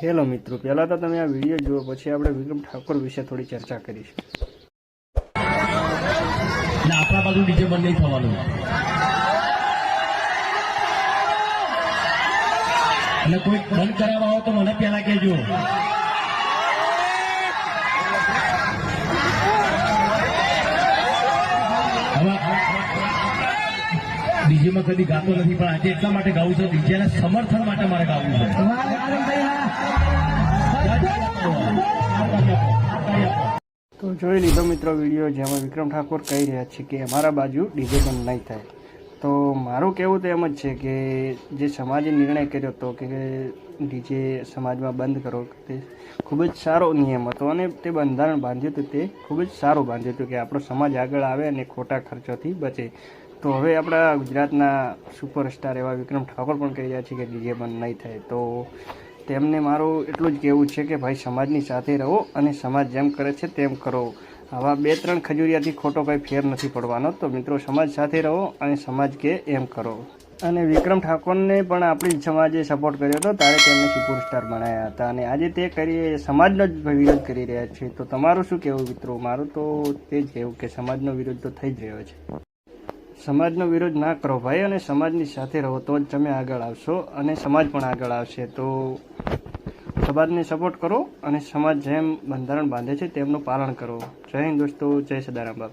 Hello મિત્રો, પહેલાં તો તમે આ વિડીયો જુઓ, પછી આપણે વિક્રમ ઠાકોર વિશે થોડી ચર્ચા કરીશું. એટલે આપણા બાજુ ડીજે બંધ નહીં થવાનું. એટલે કોઈ બંધ કરાવવા આવો તો મને પહેલા કહેજો. ડીજેમાં કદી ગાતો નથી, પણ આજે એટલા માટે ગાવું છે, ડીજેના સમર્થન માટે મારે ગાવું છે. તો જોઈ લીધો મિત્રો વિડીયો, જેમાં વિક્રમ ઠાકોર કહી રહ્યા છે કે અમારા બાજુ ડીજે બંધ નહીં થાય. તો મારું કહેવું તો એમ જ છે કે જે સમાજે નિર્ણય કર્યો હતો કે ડીજે સમાજમાં બંધ કરો, તે ખૂબ જ સારો નિયમ હતો અને તે બંધારણ બાંધ્યું હતું, તે ખૂબ જ સારું બાંધ્યું હતું કે આપણો સમાજ આગળ આવે અને ખોટા ખર્ચોથી બચે. તો હવે આપણા ગુજરાતના સુપરસ્ટાર એવા વિક્રમ ઠાકોર પણ કહી રહ્યા છે કે ડીજે બંધ નહીં થાય. તો તેમને મારું એટલું જ કહેવું છે કે ભાઈ, સમાજની સાથે રહો અને સમાજ જેમ કરે છે તેમ કરો. આવા 2-3 ખજૂરિયાથી ખોટો કંઈ ફેર નથી પડવાનો. તો મિત્રો, સમાજ સાથે રહો અને સમાજ કે એમ કરો. અને વિક્રમ ઠાકોરને પણ આપણી સમાજે સપોર્ટ કર્યો હતો, ત્યારે તેમને સુપરસ્ટાર બનાવ્યા હતા અને આજે તે સમાજનો જ વિરોધ કરી રહ્યા છે. તો તમારું શું કહેવું મિત્રો? મારું તો તે જ કહેવું કે સમાજનો વિરોધ તો થઈ જ રહ્યો છે. સમાજનો વિરોધ ના કરો ભાઈ, અને સમાજની સાથે રહો, તો જ તમે આગળ આવશો અને સમાજ પણ આગળ આવશે. તો સમાજને સપોર્ટ કરો અને સમાજ જેમ બંધારણ બાંધે છે તેમનું પાલન કરો. જય હિન્દ દોસ્તો, જય સદારામ બાપુ.